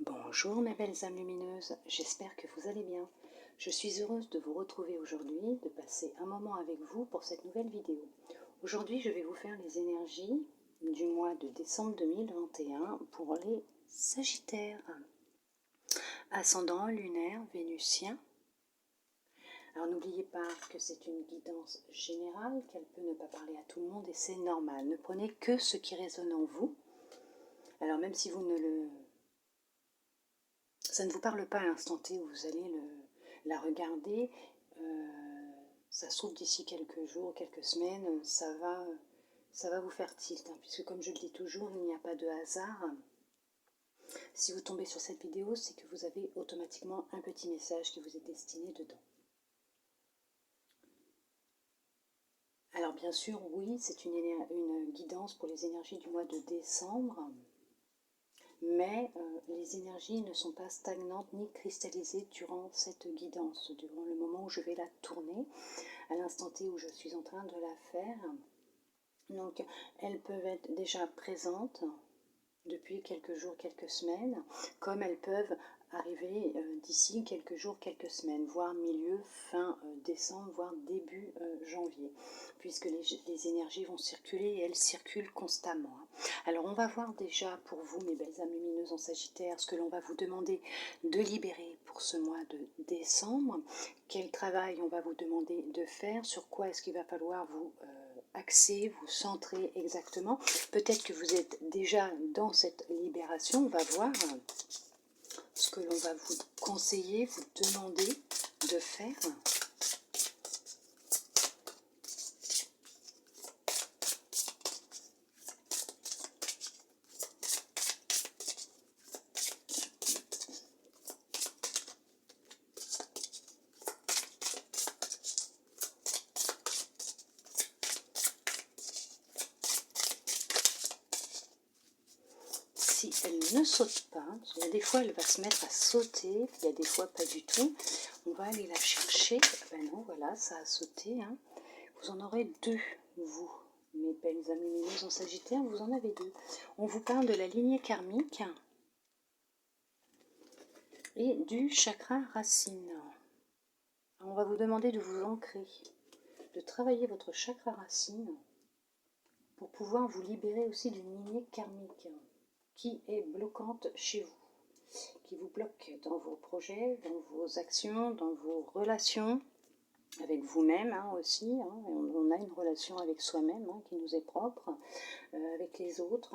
Bonjour mes belles âmes lumineuses, j'espère que vous allez bien. Je suis heureuse de vous retrouver aujourd'hui, de passer un moment avec vous pour cette nouvelle vidéo. Aujourd'hui je vais vous faire les énergies du mois de décembre 2021 pour les Sagittaires. Ascendant lunaire vénusien. Alors n'oubliez pas que c'est une guidance générale, qu'elle peut ne pas parler à tout le monde et c'est normal. Ne prenez que ce qui résonne en vous. Alors même si ça ne vous parle pas à l'instant T où vous allez la regarder, ça se trouve d'ici quelques jours, quelques semaines, ça va vous faire tilt, hein, puisque comme je le dis toujours, il n'y a pas de hasard. Si vous tombez sur cette vidéo, c'est que vous avez automatiquement un petit message qui vous est destiné dedans. Alors bien sûr, oui, c'est une guidance pour les énergies du mois de décembre, mais les énergies ne sont pas stagnantes ni cristallisées durant cette guidance, durant le moment où je vais la tourner, à l'instant T où je suis en train de la faire. Donc elles peuvent être déjà présentes depuis quelques jours, quelques semaines, comme elles peuvent arriver d'ici quelques jours, quelques semaines, voire milieu, fin décembre, voire début janvier, puisque les énergies vont circuler et elles circulent constamment. Alors on va voir déjà pour vous, mes belles âmes lumineuses en Sagittaire, ce que l'on va vous demander de libérer pour ce mois de décembre, quel travail on va vous demander de faire, sur quoi est-ce qu'il va falloir vous axer, vous centrer exactement. Peut-être que vous êtes déjà dans cette libération. On va voir ce que l'on va vous conseiller, vous demander de faire. Si elle ne saute pas, parce qu'il y a des fois elle va se mettre à sauter, il y a des fois pas du tout, on va aller la chercher. Ben non, voilà, ça a sauté. Hein. Vous en aurez deux, vous, mes belles amies lumineuses en Sagittaire, vous en avez deux. On vous parle de la lignée karmique et du chakra racine. Alors, on va vous demander de vous ancrer, de travailler votre chakra racine pour pouvoir vous libérer aussi d'une lignée karmique qui est bloquante chez vous, qui vous bloque dans vos projets, dans vos actions, dans vos relations, avec vous-même aussi. On a une relation avec soi-même qui nous est propre, avec les autres.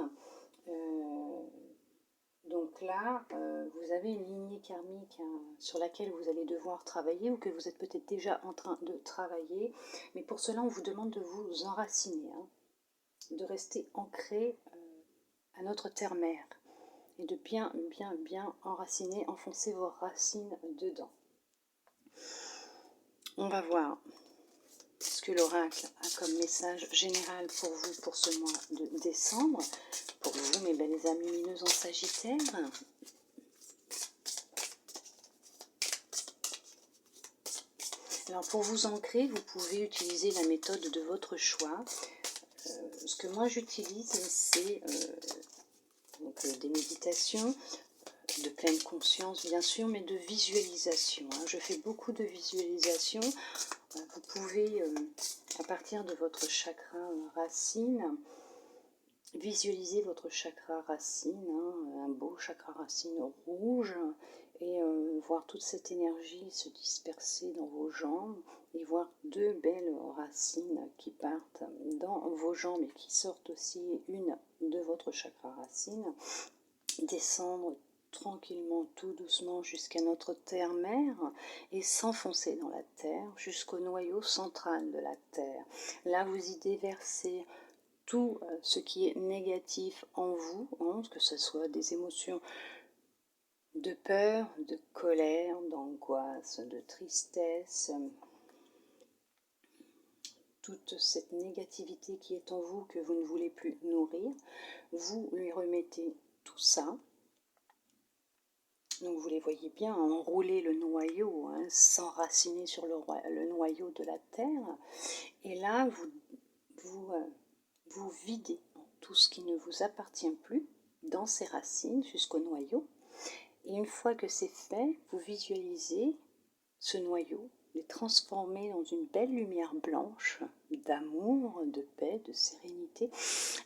Donc là, vous avez une lignée karmique sur laquelle vous allez devoir travailler ou que vous êtes peut-être déjà en train de travailler. Mais pour cela, on vous demande de vous enraciner, de rester ancré à notre terre-mère et de bien enraciner, enfoncer vos racines dedans. On va voir ce que l'oracle a comme message général pour vous pour ce mois de décembre. Pour vous, mes belles âmes lumineuses en Sagittaire. Alors pour vous ancrer, vous pouvez utiliser la méthode de votre choix. Ce que moi j'utilise, c'est des méditations de pleine conscience bien sûr, mais de visualisation. Je fais beaucoup de visualisation. Vous pouvez, à partir de votre chakra racine, visualiser votre chakra racine, un beau chakra racine rouge, et voir toute cette énergie se disperser dans vos jambes, et voir deux belles racines qui partent dans vos jambes et qui sortent aussi une de votre chakra racine, descendre tranquillement, tout doucement jusqu'à notre terre-mère et s'enfoncer dans la terre jusqu'au noyau central de la terre. Là, vous y déversez tout ce qui est négatif en vous, que ce soit des émotions de peur, de colère, d'angoisse, de tristesse, toute cette négativité qui est en vous que vous ne voulez plus nourrir, vous lui remettez tout ça. Donc vous les voyez bien enrouler le noyau, s'enraciner sur le noyau de la terre. Et là, vous videz tout ce qui ne vous appartient plus dans ces racines jusqu'au noyau. Et une fois que c'est fait, vous visualisez ce noyau, les transformer dans une belle lumière blanche d'amour, de paix, de sérénité,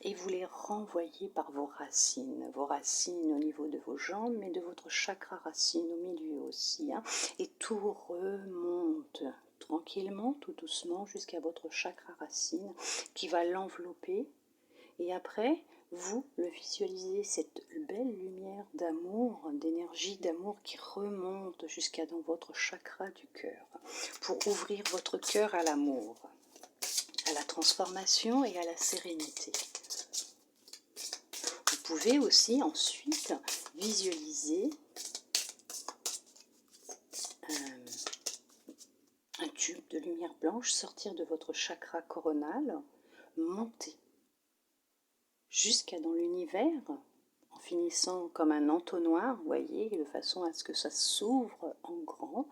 et vous les renvoyez par vos racines au niveau de vos jambes, mais de votre chakra racine au milieu aussi, hein, et tout remonte tranquillement, tout doucement, jusqu'à votre chakra racine qui va l'envelopper, et après, vous le visualisez, cette belle lumière d'amour, d'énergie d'amour qui remonte jusqu'à dans votre chakra du cœur, pour ouvrir votre cœur à l'amour, à la transformation et à la sérénité. Vous pouvez aussi ensuite visualiser un tube de lumière blanche sortir de votre chakra coronal, monter jusqu'à dans l'univers, en finissant comme un entonnoir, vous voyez, de façon à ce que ça s'ouvre en grand.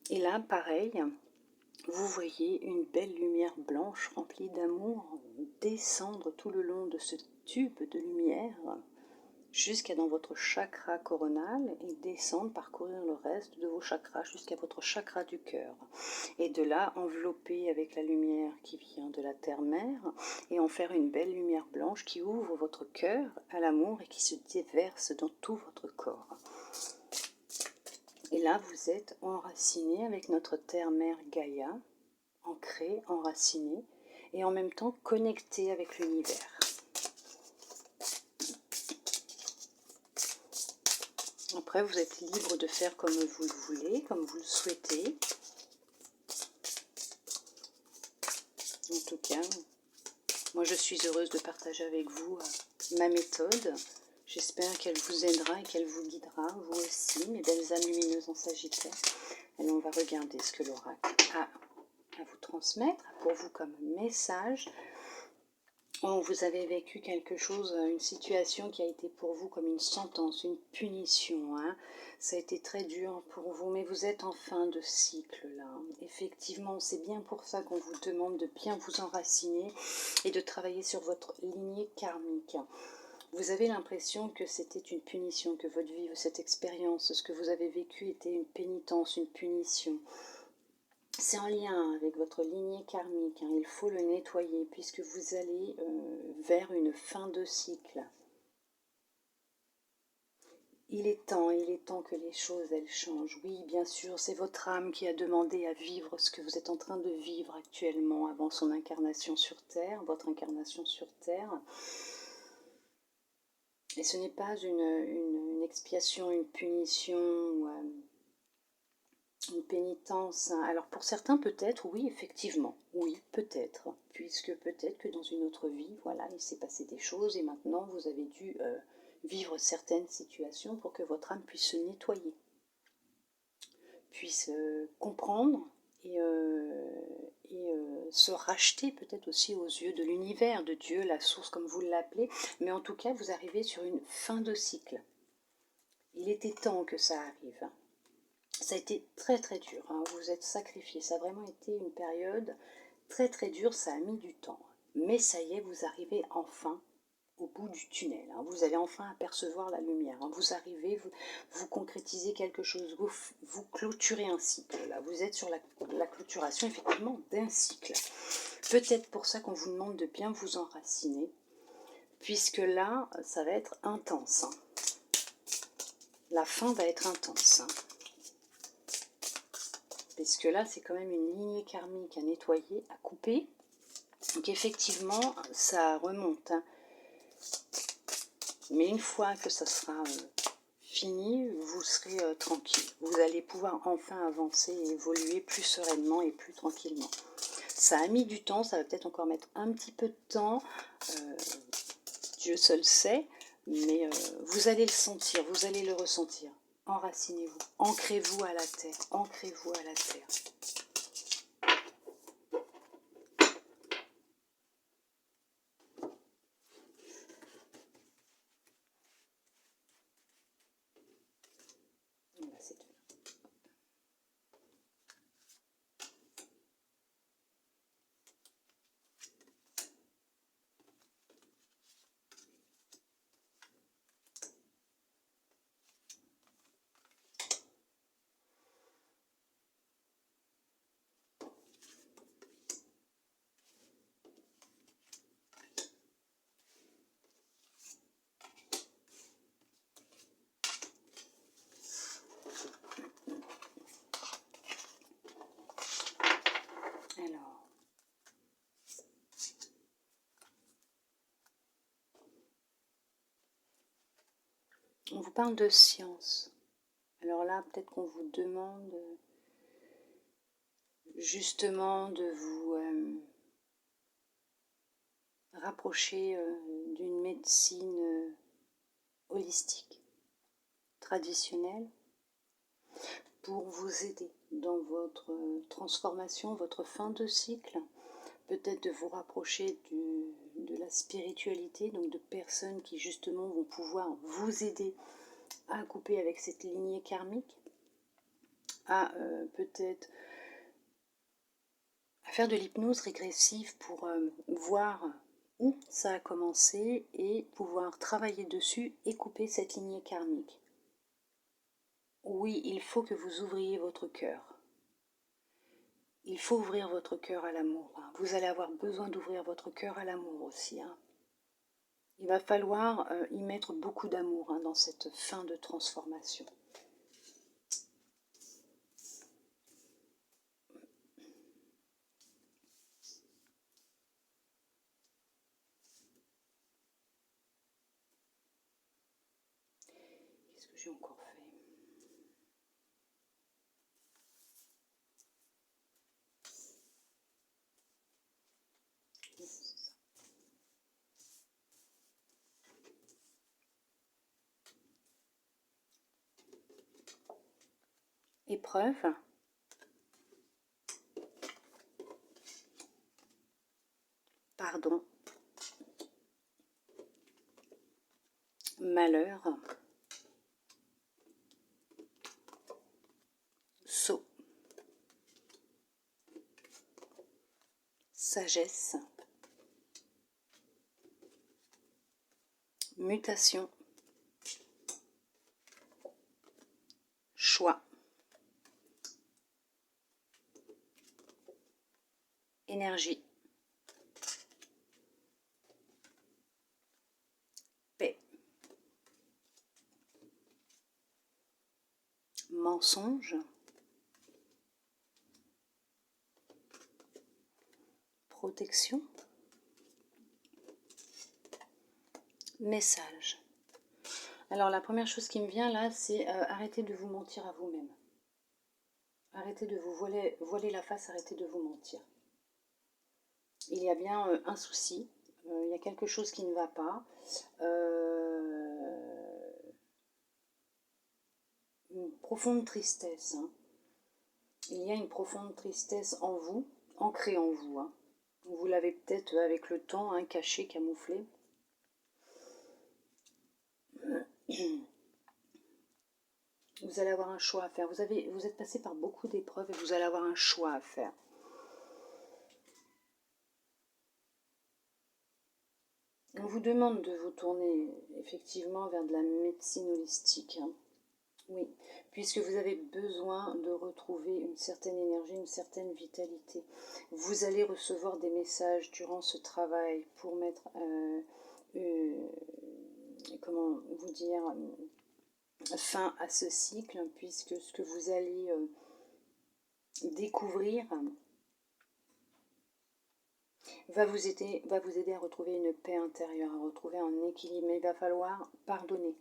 Et là, pareil, vous voyez une belle lumière blanche remplie d'amour descendre tout le long de ce tube de lumière jusqu'à dans votre chakra coronal et descendre, parcourir le reste de vos chakras jusqu'à votre chakra du cœur. Et de là, envelopper avec la lumière qui vient de la terre-mère et en faire une belle lumière blanche qui ouvre votre cœur à l'amour et qui se déverse dans tout votre corps. Et là, vous êtes enraciné avec notre terre-mère Gaïa, ancré, enraciné, et en même temps connecté avec l'univers. Après, vous êtes libre de faire comme vous le voulez, comme vous le souhaitez. En tout cas, moi je suis heureuse de partager avec vous ma méthode. J'espère qu'elle vous aidera et qu'elle vous guidera, vous aussi, mes belles âmes lumineuses en Sagittaire. Et on va regarder ce que l'oracle a à vous transmettre pour vous comme message. Vous avez vécu quelque chose, une situation qui a été pour vous comme une sentence, une punition, hein. Ça a été très dur pour vous, mais vous êtes en fin de cycle là. Effectivement, c'est bien pour ça qu'on vous demande de bien vous enraciner et de travailler sur votre lignée karmique. Vous avez l'impression que c'était une punition, que votre vie, cette expérience, ce que vous avez vécu était une pénitence, une punition. C'est en lien avec votre lignée karmique, hein. Il faut le nettoyer puisque vous allez vers une fin de cycle. Il est temps que les choses elles changent. Oui, bien sûr, c'est votre âme qui a demandé à vivre ce que vous êtes en train de vivre actuellement avant son incarnation sur Terre, votre incarnation sur Terre. Et ce n'est pas une expiation, une punition, une pénitence. Alors pour certains peut-être, oui, effectivement, oui, peut-être, puisque peut-être que dans une autre vie, voilà, il s'est passé des choses et maintenant vous avez dû vivre certaines situations pour que votre âme puisse se nettoyer, puisse comprendre et se racheter peut-être aussi aux yeux de l'univers, de Dieu, la source comme vous l'appelez, mais en tout cas vous arrivez sur une fin de cycle. Il était temps que ça arrive. Ça a été très très dur, hein. Vous êtes sacrifiés, ça a vraiment été une période très très dure, ça a mis du temps. Mais ça y est, vous arrivez enfin au bout du tunnel, hein. Vous allez enfin apercevoir la lumière, hein. Vous arrivez, vous concrétisez quelque chose, vous clôturez un cycle. Là. Vous êtes sur la clôturation effectivement d'un cycle. Peut-être pour ça qu'on vous demande de bien vous enraciner, puisque là, ça va être intense, hein. La fin va être intense, hein. Parce que là, c'est quand même une lignée karmique à nettoyer, à couper. Donc effectivement, ça remonte, hein. Mais une fois que ça sera fini, vous serez tranquille. Vous allez pouvoir enfin avancer et évoluer plus sereinement et plus tranquillement. Ça a mis du temps, ça va peut-être encore mettre un petit peu de temps. Dieu seul sait, mais vous allez le sentir, vous allez le ressentir. Enracinez-vous, ancrez-vous à la terre, ancrez-vous à la terre. Voilà, c'est tout. On vous parle de science. Alors là, peut-être qu'on vous demande justement de vous rapprocher d'une médecine holistique, traditionnelle, pour vous aider dans votre transformation, votre fin de cycle. Peut-être de vous rapprocher de la spiritualité, donc de personnes qui justement vont pouvoir vous aider à couper avec cette lignée karmique, à peut-être faire de l'hypnose régressive pour voir où ça a commencé et pouvoir travailler dessus et couper cette lignée karmique. Oui, il faut que vous ouvriez votre cœur. Il faut ouvrir votre cœur à l'amour. Vous allez avoir besoin d'ouvrir votre cœur à l'amour aussi. Il va falloir y mettre beaucoup d'amour dans cette fin de transformation. Qu'est-ce que j'ai encore fait? Oui, c'est ça. Épreuve. Pardon. Malheur. Sceau. Sagesse. Mutation. Choix. Énergie. Paix. Mensonge. Protection. Message. Alors la première chose qui me vient là, c'est arrêtez de vous mentir à vous-même. Arrêtez de vous voiler la face, arrêtez de vous mentir. Il y a bien un souci, il y a quelque chose qui ne va pas. Une profonde tristesse. Il y a une profonde tristesse en vous, ancrée en vous. Vous l'avez peut-être avec le temps caché, camouflé. Vous allez avoir un choix à faire. Vous êtes passé par beaucoup d'épreuves et vous allez avoir un choix à faire. On vous demande de vous tourner effectivement vers de la médecine holistique. Oui, puisque vous avez besoin de retrouver une certaine énergie, une certaine vitalité. Vous allez recevoir des messages durant ce travail pour mettre, comment vous dire, fin à ce cycle, puisque ce que vous allez découvrir va vous aider à retrouver une paix intérieure, à retrouver un équilibre. Mais il va falloir pardonner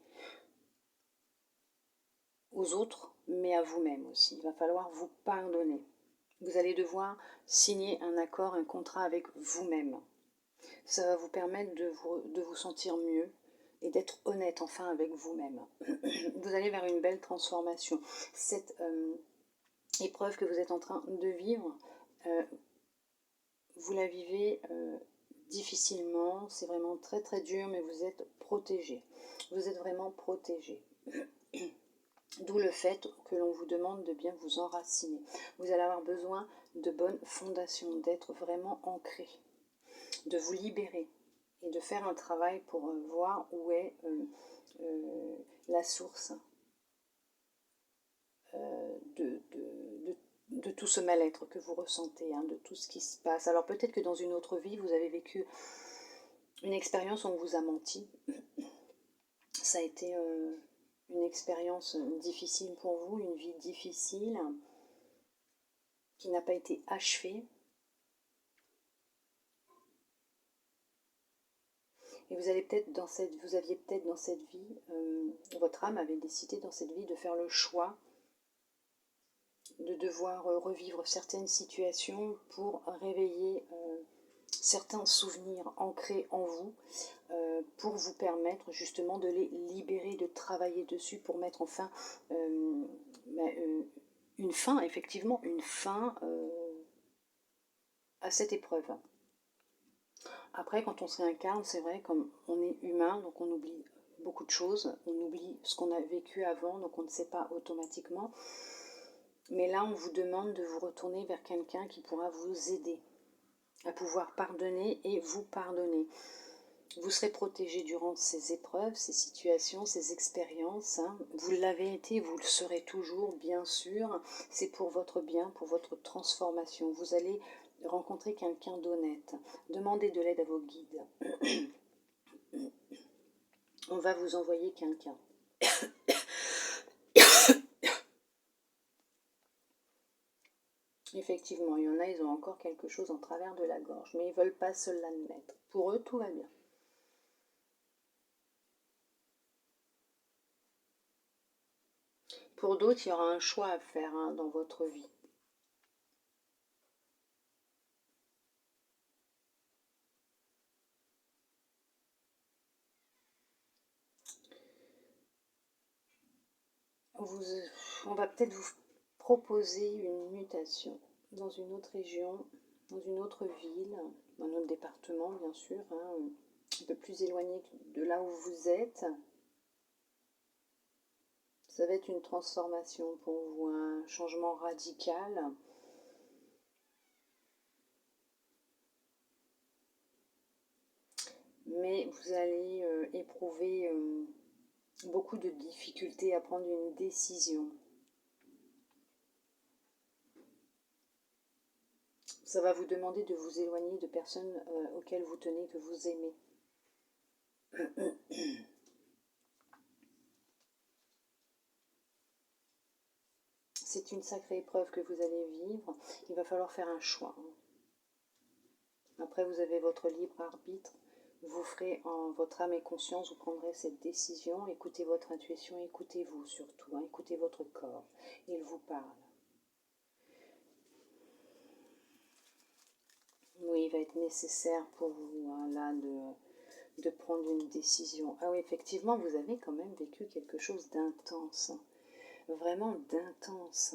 aux autres, mais à vous-même aussi. Il va falloir vous pardonner. Vous allez devoir signer un accord, un contrat avec vous-même. Ça va vous permettre de vous sentir mieux et d'être honnête enfin avec vous-même. Vous allez vers une belle transformation. Cette épreuve que vous êtes en train de vivre, vous la vivez difficilement, c'est vraiment très très dur, mais vous êtes protégé. Vous êtes vraiment protégé. D'où le fait que l'on vous demande de bien vous enraciner. Vous allez avoir besoin de bonnes fondations, d'être vraiment ancré, de vous libérer et de faire un travail pour voir où est la source de tout ce mal-être que vous ressentez, de tout ce qui se passe. Alors peut-être que dans une autre vie, vous avez vécu une expérience où on vous a menti. Ça a été une expérience difficile pour vous, une vie difficile qui n'a pas été achevée. Et vous aviez peut-être dans cette vie votre âme avait décidé dans cette vie de faire le choix de devoir revivre certaines situations pour réveiller certains souvenirs ancrés en vous, pour vous permettre justement de les libérer, de travailler dessus pour mettre enfin une fin, effectivement, une fin à cette épreuve. Après, quand on se réincarne, c'est vrai, comme on est humain, donc on oublie beaucoup de choses, on oublie ce qu'on a vécu avant, donc on ne sait pas automatiquement. Mais là, on vous demande de vous retourner vers quelqu'un qui pourra vous aider à pouvoir pardonner et vous pardonner. Vous serez protégé durant ces épreuves, ces situations, ces expériences. Vous l'avez été, vous le serez toujours, bien sûr. C'est pour votre bien, pour votre transformation. Vous allez rencontrer quelqu'un d'honnête. Demandez de l'aide à vos guides. On va vous envoyer quelqu'un. Effectivement, il y en a, ils ont encore quelque chose en travers de la gorge, mais ils ne veulent pas se l'admettre. Pour eux, tout va bien. Pour d'autres, il y aura un choix à faire dans votre vie. On va peut-être vous proposer une mutation dans une autre région, dans une autre ville, dans un autre département bien sûr, un peu plus éloigné de là où vous êtes. Ça va être une transformation pour vous, un changement radical. Mais vous allez éprouver beaucoup de difficultés à prendre une décision. Ça va vous demander de vous éloigner de personnes auxquelles vous tenez, que vous aimez. C'est une sacrée épreuve que vous allez vivre. Il va falloir faire un choix. Après, vous avez votre libre arbitre. Vous ferez en votre âme et conscience, vous prendrez cette décision. Écoutez votre intuition, écoutez-vous surtout. Écoutez votre corps. Il vous parle. Oui, il va être nécessaire pour vous là de prendre une décision. Ah oui, effectivement, vous avez quand même vécu quelque chose d'intense. Vraiment d'intense.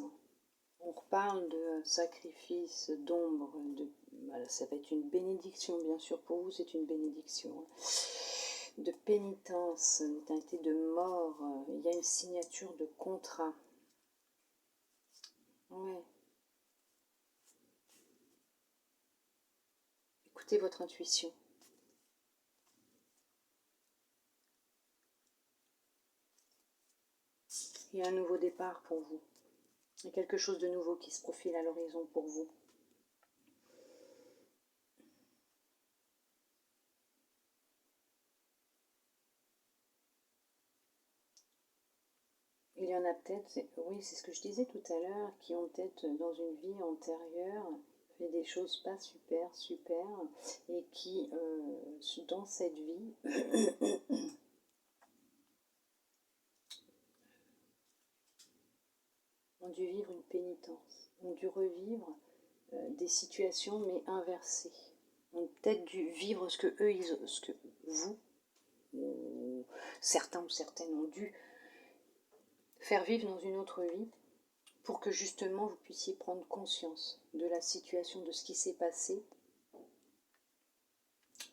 On reparle de sacrifice, d'ombre, voilà, ça va être une bénédiction, bien sûr, pour vous, c'est une bénédiction. De pénitence, d'éternité de mort, il y a une signature de contrat. Ouais. Écoutez votre intuition. Il y a un nouveau départ pour vous. Il y a quelque chose de nouveau qui se profile à l'horizon pour vous. Il y en a peut-être, oui, c'est ce que je disais tout à l'heure, qui ont peut-être dans une vie antérieure fait des choses pas super, et qui, dans cette vie, ont dû vivre une pénitence, ont dû revivre des situations mais inversées, ont peut-être dû vivre ce que vous, ou certains ou certaines ont dû faire vivre dans une autre vie, pour que justement vous puissiez prendre conscience de la situation, de ce qui s'est passé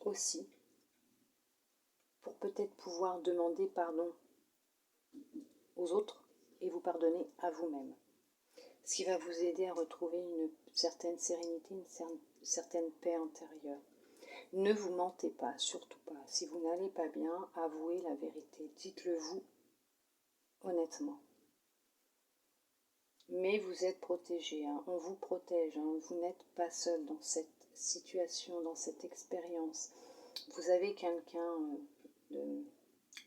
aussi, pour peut-être pouvoir demander pardon aux autres et vous pardonner à vous-même. Ce qui va vous aider à retrouver une certaine sérénité, une certaine paix intérieure. Ne vous mentez pas, surtout pas. Si vous n'allez pas bien, avouez la vérité. Dites-le vous honnêtement. Mais vous êtes protégé, on vous protège, vous n'êtes pas seul dans cette situation, dans cette expérience. Vous avez quelqu'un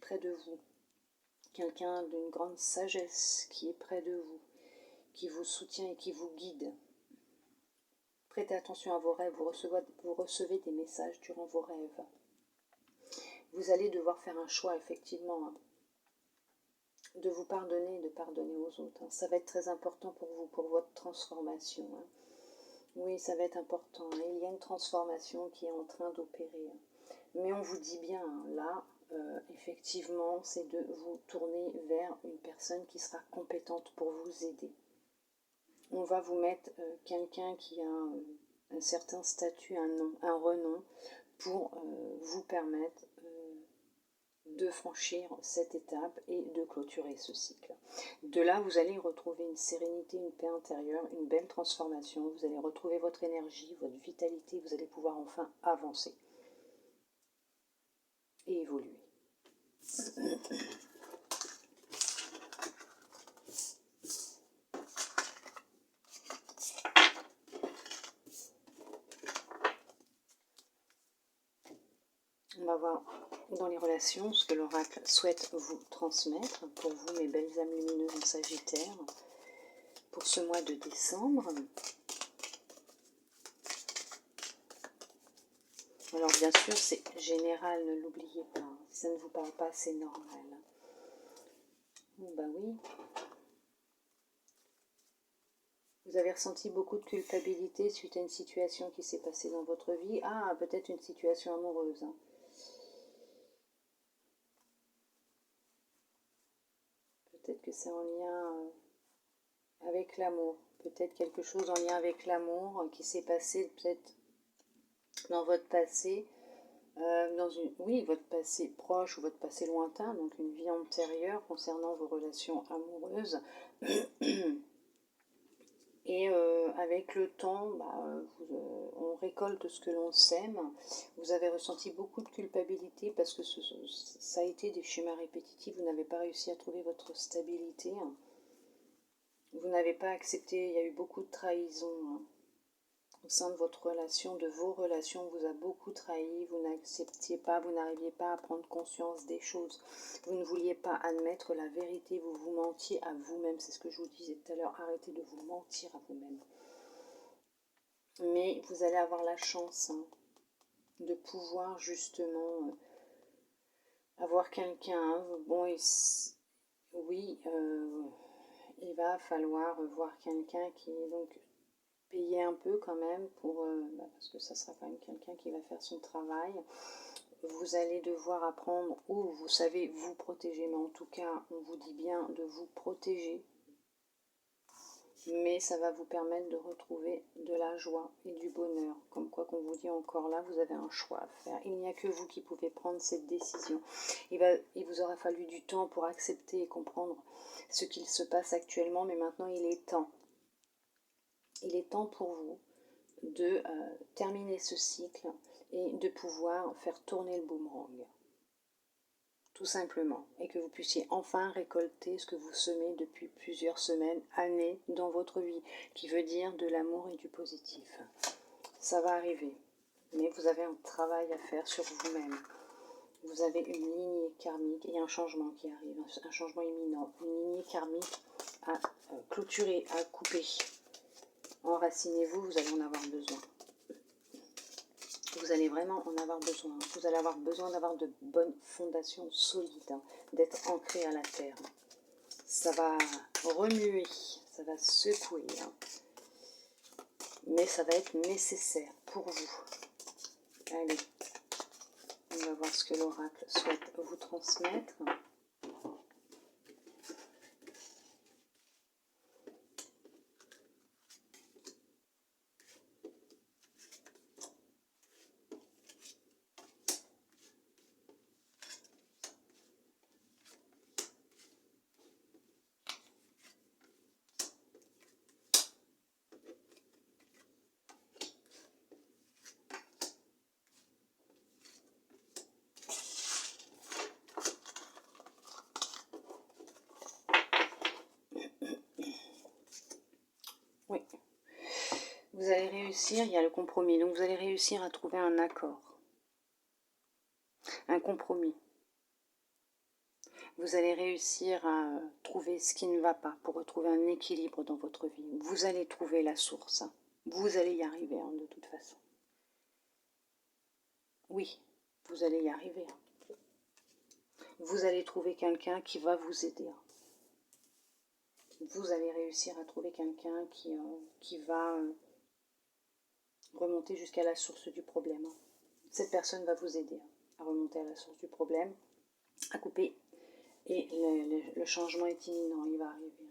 près de vous, quelqu'un d'une grande sagesse qui est près de vous, qui vous soutient et qui vous guide. Prêtez attention à vos rêves, vous recevez des messages durant vos rêves. Vous allez devoir faire un choix, effectivement. de vous pardonner et de pardonner aux autres. Ça va être très important pour vous, pour votre transformation. Oui, ça va être important. Il y a une transformation qui est en train d'opérer. Mais on vous dit bien, là, effectivement, c'est de vous tourner vers une personne qui sera compétente pour vous aider. On va vous mettre quelqu'un qui a un certain statut, un nom, un renom, pour vous permettre de franchir cette étape et de clôturer ce cycle. De là, vous allez retrouver une sérénité, une paix intérieure, une belle transformation. Vous allez retrouver votre énergie, votre vitalité. Vous allez pouvoir enfin avancer et évoluer. On va voir dans les relations ce que l'oracle souhaite vous transmettre pour vous, mes belles âmes lumineuses en Sagittaire, pour ce mois de décembre. Alors bien sûr, c'est général, ne l'oubliez pas. Si ça ne vous parle pas, c'est normal. Bah oui. Vous avez ressenti beaucoup de culpabilité suite à une situation qui s'est passée dans votre vie. Ah, peut-être une situation amoureuse. Peut-être que c'est en lien avec l'amour. Peut-être quelque chose en lien avec l'amour qui s'est passé peut-être dans votre passé. Oui, votre passé proche ou votre passé lointain, donc une vie antérieure concernant vos relations amoureuses. Et avec le temps, on récolte ce que l'on sème. Vous avez ressenti beaucoup de culpabilité parce que ça a été des schémas répétitifs. Vous n'avez pas réussi à trouver votre stabilité. Vous n'avez pas accepté, il y a eu beaucoup de trahison. Au sein de votre relation, de vos relations, on vous a beaucoup trahi, vous n'acceptiez pas, vous n'arriviez pas à prendre conscience des choses, vous ne vouliez pas admettre la vérité, vous vous mentiez à vous-même, c'est ce que je vous disais tout à l'heure, arrêtez de vous mentir à vous-même. Mais vous allez avoir la chance de pouvoir justement avoir quelqu'un, oui, il va falloir voir quelqu'un qui est donc payer un peu quand même pour parce que ça sera quand même quelqu'un qui va faire son travail. Vous allez devoir apprendre, ou vous savez vous protéger, mais en tout cas on vous dit bien de vous protéger, mais ça va vous permettre de retrouver de la joie et du bonheur. Comme quoi qu'on vous dit encore là, vous avez un choix à faire. Il n'y a que vous qui pouvez prendre cette décision. Il vous aura fallu du temps pour accepter et comprendre ce qu'il se passe actuellement, mais maintenant il est temps. Il est temps pour vous de terminer ce cycle et de pouvoir faire tourner le boomerang. Tout simplement. Et que vous puissiez enfin récolter ce que vous semez depuis plusieurs semaines, années dans votre vie, qui veut dire de l'amour et du positif. Ça va arriver. Mais vous avez un travail à faire sur vous-même. Vous avez une lignée karmique, il y a un changement qui arrive, un changement imminent, une lignée karmique à clôturer, à couper. Enracinez-vous, vous allez en avoir besoin. Vous allez vraiment en avoir besoin. Vous allez avoir besoin d'avoir de bonnes fondations solides, d'être ancré à la terre. Ça va remuer, ça va secouer, mais ça va être nécessaire pour vous. Allez, on va voir ce que l'oracle souhaite vous transmettre. Oui, vous allez réussir, il y a le compromis, donc vous allez réussir à trouver un accord, un compromis. Vous allez réussir à trouver ce qui ne va pas pour retrouver un équilibre dans votre vie. Vous allez trouver la source. Vous allez y arriver de toute façon. Oui, vous allez y arriver. Vous allez trouver quelqu'un qui va vous aider. vous allez réussir à trouver quelqu'un qui va remonter jusqu'à la source du problème. Cette personne va vous aider à remonter à la source du problème, à couper, et le changement est imminent, il va arriver.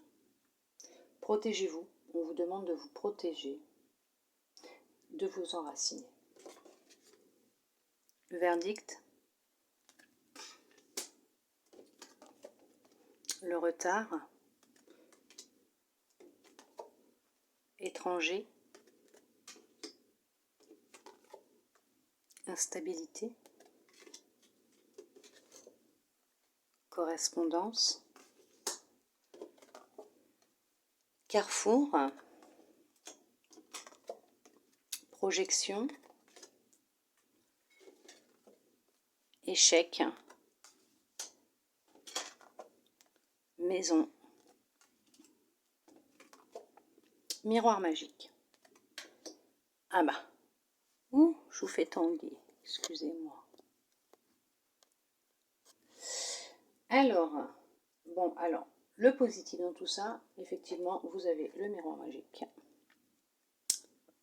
Protégez-vous, on vous demande de vous protéger, de vous enraciner. Verdict: le retard, étranger, instabilité, correspondance, carrefour, projection, échec, maison, miroir magique. Ah bah, ouh, je vous fais tanguer, excusez-moi. Alors, bon, alors, le positif dans tout ça, effectivement, vous avez le miroir magique.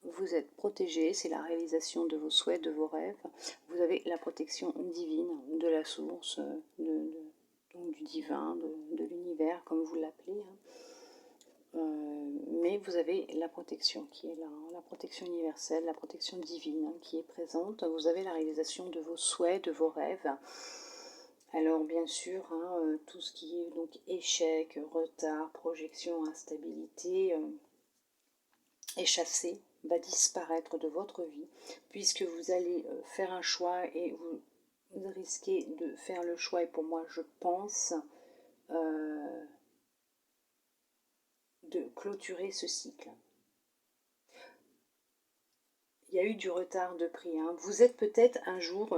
Vous êtes protégé, c'est la réalisation de vos souhaits, de vos rêves. Vous avez la protection divine de la source, donc du divin, de l'univers, comme vous l'appelez. Mais vous avez la protection qui est là, la protection universelle, la protection divine qui est présente. Vous avez la réalisation de vos souhaits, de vos rêves. Alors bien sûr, tout ce qui est donc échec, retard, projection, instabilité est chassé, va disparaître de votre vie, puisque vous allez faire un choix et vous risquez de faire le choix, et pour moi je pense, de clôturer ce cycle. Il y a eu du retard de prix. Vous êtes peut-être un jour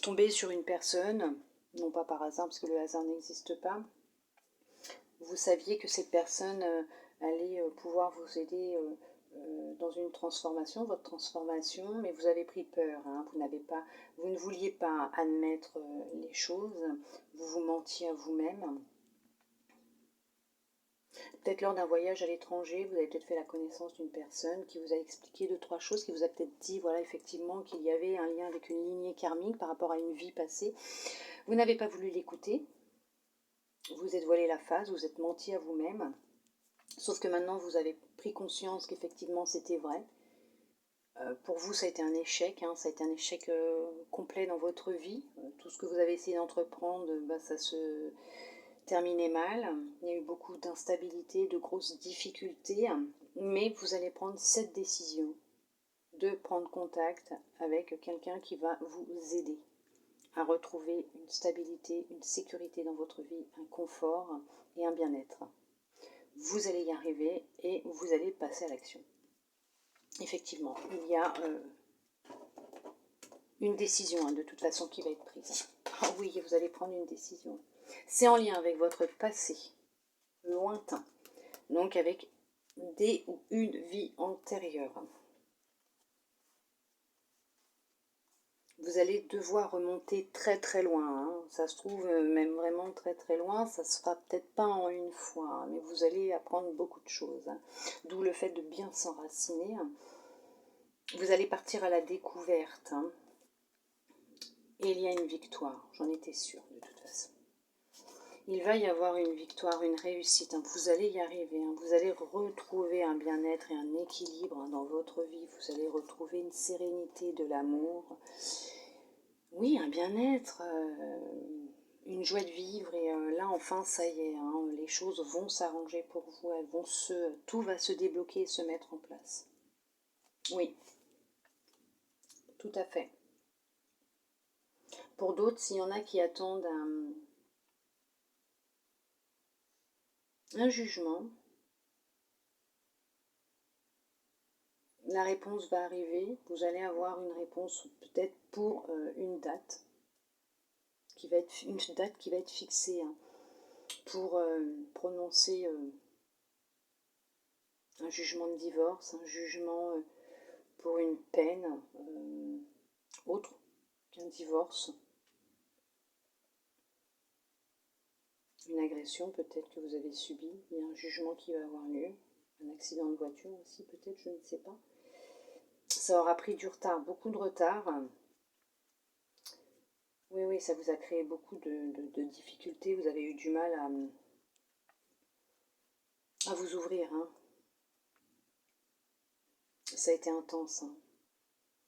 tombé sur une personne, non pas par hasard, parce que le hasard n'existe pas. Vous saviez que cette personne allait pouvoir vous aider dans une transformation, votre transformation, mais vous avez pris peur. Vous ne vouliez pas admettre les choses, vous vous mentiez à vous-même. Peut-être lors d'un voyage à l'étranger, vous avez peut-être fait la connaissance d'une personne qui vous a expliqué 2-3 choses, qui vous a peut-être dit, voilà, effectivement, qu'il y avait un lien avec une lignée karmique par rapport à une vie passée. Vous n'avez pas voulu l'écouter, vous êtes voilé la face, vous êtes menti à vous-même, sauf que maintenant vous avez pris conscience qu'effectivement c'était vrai. Pour vous, ça a été un échec, ça a été un échec complet dans votre vie. Tout ce que vous avez essayé d'entreprendre, ça se terminait mal. Il y a eu beaucoup d'instabilité, de grosses difficultés, mais vous allez prendre cette décision de prendre contact avec quelqu'un qui va vous aider à retrouver une stabilité, une sécurité dans votre vie, un confort et un bien-être. Vous allez y arriver et vous allez passer à l'action. Effectivement, il y a une décision de toute façon qui va être prise. Ah oui, vous allez prendre une décision. C'est en lien avec votre passé lointain, donc avec des ou une vie antérieure. Vous allez devoir remonter très très loin, ça se trouve même vraiment très très loin, ça se fera peut-être pas en une fois, mais vous allez apprendre beaucoup de choses, d'où le fait de bien s'enraciner. Vous allez partir à la découverte, et il y a une victoire, j'en étais sûre de toute façon. Il va y avoir une victoire, une réussite, vous allez y arriver, vous allez retrouver un bien-être et un équilibre dans votre vie, vous allez retrouver une sérénité, de l'amour, oui, un bien-être, une joie de vivre, et là enfin ça y est, les choses vont s'arranger pour vous, tout va se débloquer et se mettre en place. Oui, tout à fait. Pour d'autres, s'il y en a qui attendent un jugement, la réponse va arriver, vous allez avoir une réponse peut-être pour une date, qui va être fixée pour prononcer un jugement de divorce, un jugement pour une peine autre qu'un divorce. Une agression peut-être que vous avez subie, il y a un jugement qui va avoir lieu, un accident de voiture aussi peut-être, je ne sais pas. Ça aura pris du retard, beaucoup de retard. Oui, oui, ça vous a créé beaucoup de difficultés, vous avez eu du mal à vous ouvrir. Hein. Ça a été intense. Hein.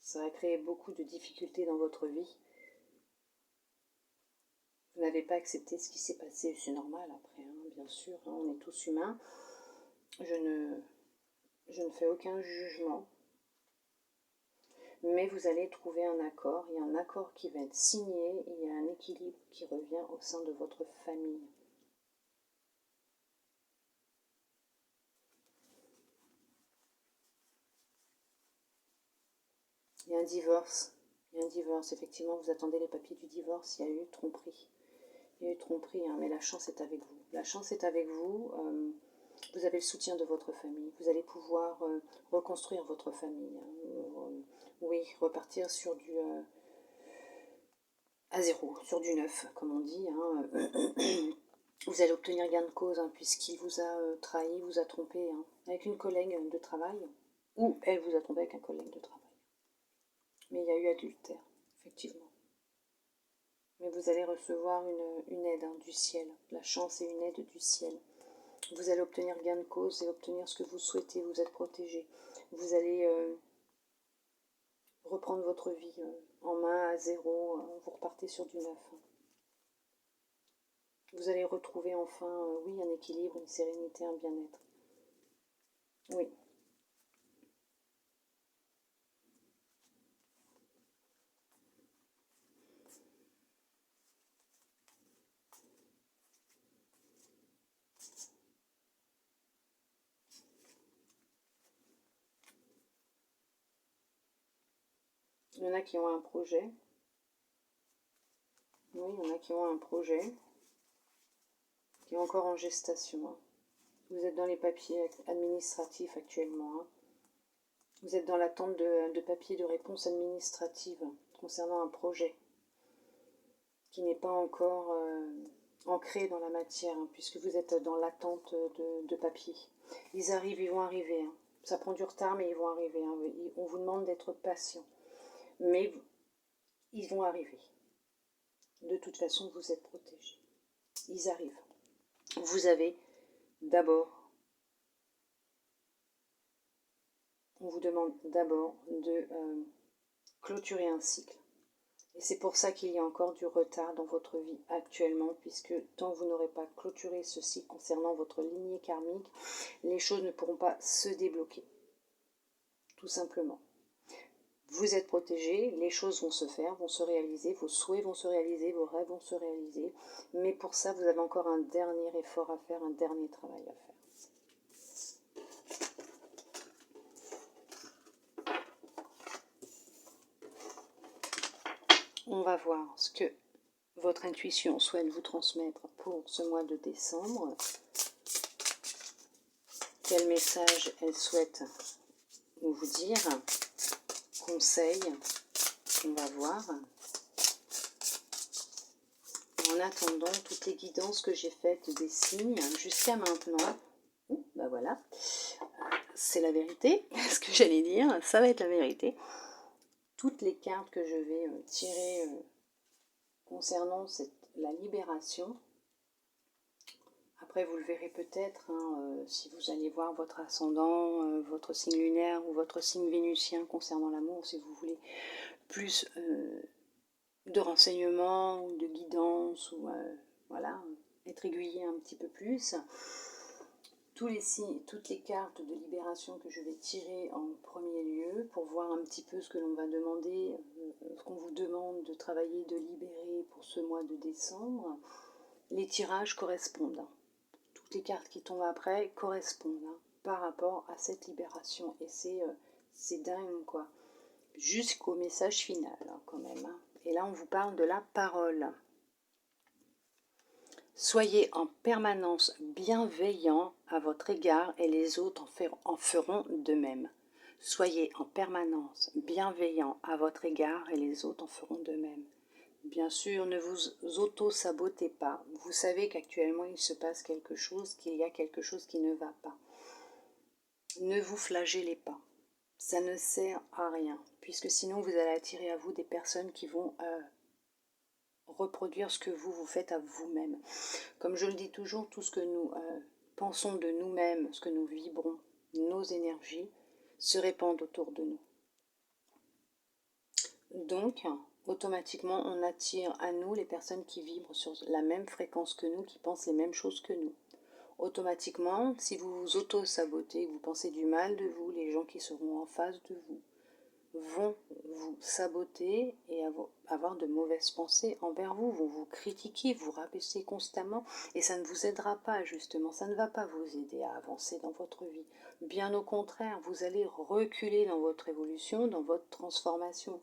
Ça a créé beaucoup de difficultés dans votre vie. Vous n'avez pas accepté ce qui s'est passé, c'est normal après, hein, bien sûr, hein, on est tous humains. Je ne fais aucun jugement, mais vous allez trouver un accord. Il y a un accord qui va être signé, il y a un équilibre qui revient au sein de votre famille. Il y a un divorce. Il y a un divorce, effectivement, vous attendez les papiers du divorce, il y a eu tromperie. Il y a eu tromperie, hein, mais la chance est avec vous. La chance est avec vous. Vous avez le soutien de votre famille. Vous allez pouvoir reconstruire votre famille. Hein, oui, repartir sur du à zéro, sur du neuf, comme on dit. Hein. Vous allez obtenir gain de cause, hein, puisqu'il vous a trahi, vous a trompé hein, avec une collègue de travail, ou elle vous a trompé avec un collègue de travail. Mais il y a eu adultère, effectivement. Mais vous allez recevoir une aide hein, du ciel. La chance est une aide du ciel. Vous allez obtenir gain de cause et obtenir ce que vous souhaitez. Vous êtes protégé. Vous allez reprendre votre vie en main à zéro. Vous repartez sur du neuf. Vous allez retrouver enfin, oui, un équilibre, une sérénité, un bien-être. Oui. Il y en a qui ont un projet. Oui, il y en a qui ont un projet qui est encore en gestation. Hein. Vous êtes dans les papiers administratifs actuellement. Hein. Vous êtes dans l'attente de papiers de réponse administrative concernant un projet qui n'est pas encore ancré dans la matière, hein, puisque vous êtes dans l'attente de papiers. Ils arrivent, ils vont arriver. Hein. Ça prend du retard, mais ils vont arriver. Hein. On vous demande d'être patient. Mais ils vont arriver. De toute façon, vous êtes protégés. Ils arrivent. Vous avez d'abord, on vous demande d'abord de clôturer un cycle. Et c'est pour ça qu'il y a encore du retard dans votre vie actuellement, puisque tant que vous n'aurez pas clôturé ce cycle concernant votre lignée karmique, les choses ne pourront pas se débloquer. Tout simplement. Vous êtes protégé, les choses vont se faire, vont se réaliser, vos souhaits vont se réaliser, vos rêves vont se réaliser. Mais pour ça, vous avez encore un dernier effort à faire, un dernier travail à faire. On va voir ce que votre intuition souhaite vous transmettre pour ce mois de décembre. Quel message elle souhaite vous dire. Conseil, on va voir. En attendant, toutes les guidances que j'ai faites des signes jusqu'à maintenant, ben voilà, c'est la vérité, ce que j'allais dire, ça va être la vérité. Toutes les cartes que je vais tirer concernant la libération, après vous le verrez peut-être, hein, si vous allez voir votre ascendant, votre signe lunaire ou votre signe vénusien concernant l'amour, si vous voulez plus de renseignements ou de guidance, ou voilà, être aiguillé un petit peu plus. Toutes les cartes de libération que je vais tirer en premier lieu pour voir un petit peu ce que l'on va demander, ce qu'on vous demande de travailler, de libérer pour ce mois de décembre. Les tirages correspondent. Toutes les cartes qui tombent après correspondent par rapport à cette libération. Et c'est dingue quoi. Jusqu'au message final quand même. Et là on vous parle de la parole. Soyez en permanence bienveillant à votre égard et les autres en feront de même. Soyez en permanence bienveillant à votre égard et les autres en feront de même. Bien sûr, ne vous auto-sabotez pas. Vous savez qu'actuellement il se passe quelque chose, qu'il y a quelque chose qui ne va pas. Ne vous flagellez pas. Ça ne sert à rien, puisque sinon vous allez attirer à vous des personnes qui vont reproduire ce que vous faites à vous-même. Comme je le dis toujours, tout ce que nous pensons de nous-mêmes, ce que nous vibrons, nos énergies, se répandent autour de nous. Donc, automatiquement, on attire à nous les personnes qui vibrent sur la même fréquence que nous, qui pensent les mêmes choses que nous. Automatiquement, si vous vous auto-sabotez, que vous pensez du mal de vous, les gens qui seront en face de vous vont vous saboter et avoir de mauvaises pensées envers vous, vont vous critiquer, vous rabaisser constamment, et ça ne vous aidera pas justement, ça ne va pas vous aider à avancer dans votre vie. Bien au contraire, vous allez reculer dans votre évolution, dans votre transformation.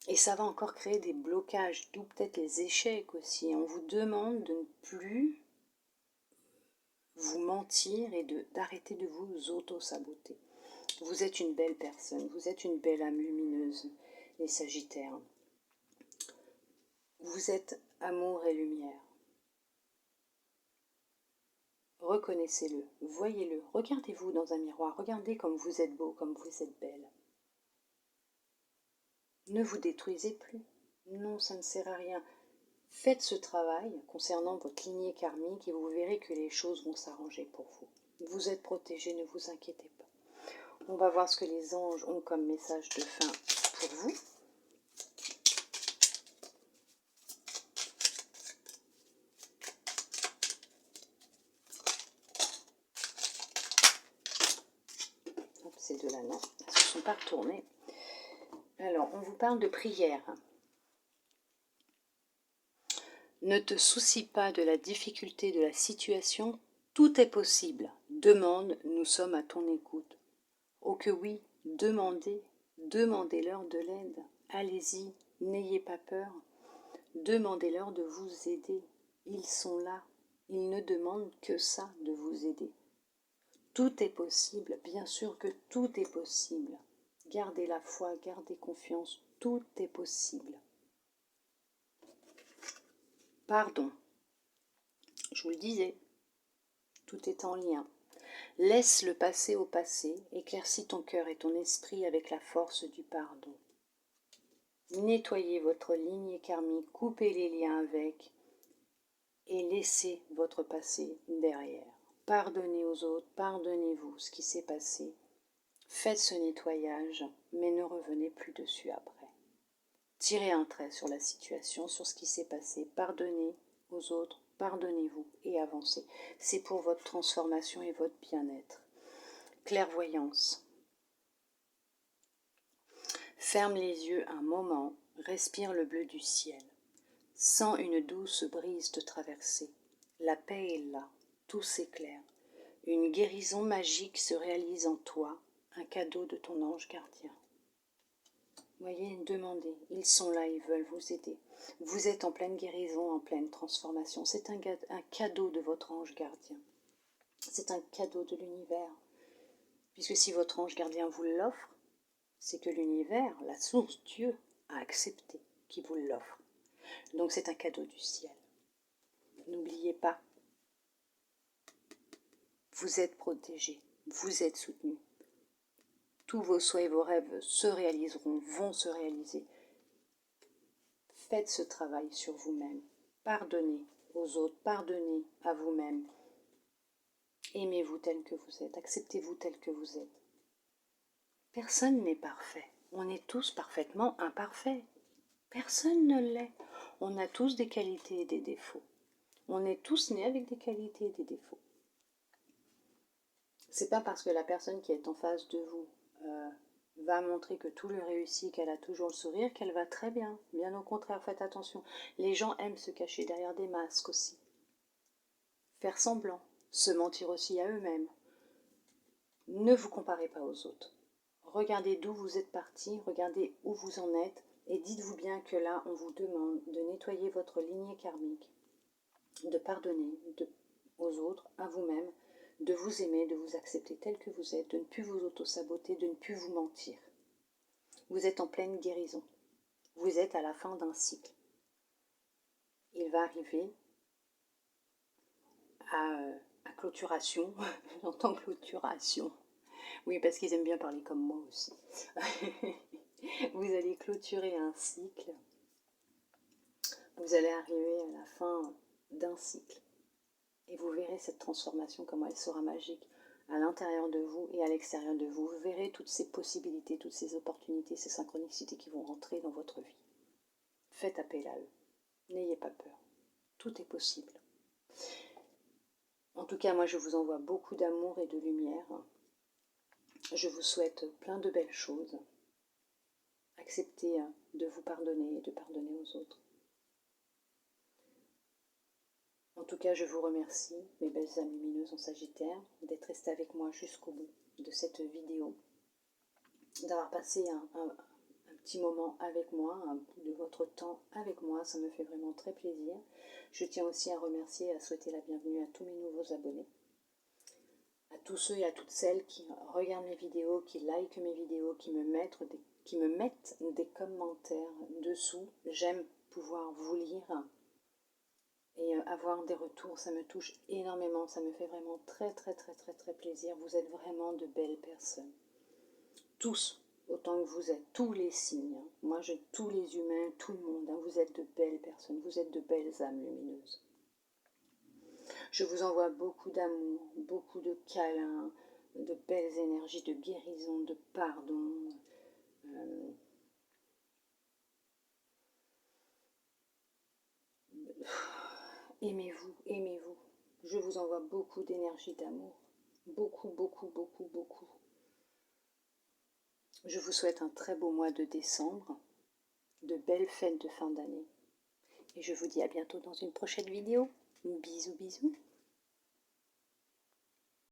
Et ça va encore créer des blocages, d'où peut-être les échecs aussi. On vous demande de ne plus vous mentir et d'arrêter de vous auto-saboter. Vous êtes une belle personne, vous êtes une belle âme lumineuse, les Sagittaires. Vous êtes amour et lumière. Reconnaissez-le, voyez-le, regardez-vous dans un miroir, regardez comme vous êtes beau, comme vous êtes belle. Ne vous détruisez plus. Non, ça ne sert à rien. Faites ce travail concernant votre lignée karmique et vous verrez que les choses vont s'arranger pour vous. Vous êtes protégé, ne vous inquiétez pas. On va voir ce que les anges ont comme message de fin pour vous. C'est de là, non, elles ne se sont pas retournées. Alors, on vous parle de prière. Ne te soucie pas de la difficulté de la situation, tout est possible. Demande, nous sommes à ton écoute. Oh que oui, demandez, demandez-leur de l'aide. Allez-y, n'ayez pas peur. Demandez-leur de vous aider. Ils sont là. Ils ne demandent que ça, de vous aider. Tout est possible, bien sûr que tout est possible. Gardez la foi, gardez confiance, tout est possible. Pardon. Je vous le disais, tout est en lien. Laisse le passé au passé, éclaircis ton cœur et ton esprit avec la force du pardon. Nettoyez votre lignée karmique, coupez les liens avec et laissez votre passé derrière. Pardonnez aux autres, pardonnez-vous ce qui s'est passé. Faites ce nettoyage, mais ne revenez plus dessus après. Tirez un trait sur la situation, sur ce qui s'est passé. Pardonnez aux autres, pardonnez-vous et avancez. C'est pour votre transformation et votre bien-être. Clairvoyance. Ferme les yeux un moment, respire le bleu du ciel. Sens une douce brise te traverser. La paix est là, tout s'éclaire. Une guérison magique se réalise en toi, un cadeau de ton ange gardien. Voyez, demandez, ils sont là, ils veulent vous aider. Vous êtes en pleine guérison, en pleine transformation. C'est un cadeau de votre ange gardien. C'est un cadeau de l'univers. Puisque si votre ange gardien vous l'offre, c'est que l'univers, la source, Dieu, a accepté qu'il vous l'offre. Donc c'est un cadeau du ciel. N'oubliez pas, vous êtes protégé, vous êtes soutenu. Tous vos souhaits et vos rêves se réaliseront, vont se réaliser. Faites ce travail sur vous-même. Pardonnez aux autres, pardonnez à vous-même. Aimez-vous tel que vous êtes, acceptez-vous tel que vous êtes. Personne n'est parfait. On est tous parfaitement imparfaits. Personne ne l'est. On a tous des qualités et des défauts. On est tous nés avec des qualités et des défauts. C'est pas parce que la personne qui est en face de vous va montrer que tout lui réussit, qu'elle a toujours le sourire, qu'elle va très bien. Bien au contraire, faites attention. Les gens aiment se cacher derrière des masques aussi. Faire semblant, se mentir aussi à eux-mêmes. Ne vous comparez pas aux autres. Regardez d'où vous êtes parti, regardez où vous en êtes, et dites-vous bien que là, on vous demande de nettoyer votre lignée karmique, de pardonner aux autres, à vous-même, de vous aimer, de vous accepter tel que vous êtes, de ne plus vous auto-saboter, de ne plus vous mentir. Vous êtes en pleine guérison. Vous êtes à la fin d'un cycle. Il va arriver à clôturation, j'entends clôturation. Oui, parce qu'ils aiment bien parler comme moi aussi. Vous allez clôturer un cycle. Vous allez arriver à la fin d'un cycle. Et vous verrez cette transformation, comment elle sera magique à l'intérieur de vous et à l'extérieur de vous. Vous verrez toutes ces possibilités, toutes ces opportunités, ces synchronicités qui vont rentrer dans votre vie. Faites appel à eux. N'ayez pas peur. Tout est possible. En tout cas, moi, je vous envoie beaucoup d'amour et de lumière. Je vous souhaite plein de belles choses. Acceptez de vous pardonner et de pardonner aux autres. En tout cas, je vous remercie, mes belles âmes lumineuses en Sagittaire, d'être restées avec moi jusqu'au bout de cette vidéo, d'avoir passé un petit moment avec moi, un bout de votre temps avec moi, ça me fait vraiment très plaisir. Je tiens aussi à remercier et à souhaiter la bienvenue à tous mes nouveaux abonnés, à tous ceux et à toutes celles qui regardent mes vidéos, qui likent mes vidéos, qui me mettent des commentaires dessous. J'aime pouvoir vous lire et avoir des retours, ça me touche énormément, ça me fait vraiment très plaisir. Vous êtes vraiment de belles personnes. Tous, autant que vous êtes, tous les signes, hein. Moi, tous les humains, tout le monde, hein. Vous êtes de belles personnes, vous êtes de belles âmes lumineuses. Je vous envoie beaucoup d'amour, beaucoup de câlins, de belles énergies, de guérison, de pardon. Aimez-vous, aimez-vous. Je vous envoie beaucoup d'énergie d'amour. Beaucoup. Je vous souhaite un très beau mois de décembre, de belles fêtes de fin d'année. Et je vous dis à bientôt dans une prochaine vidéo. Bisous.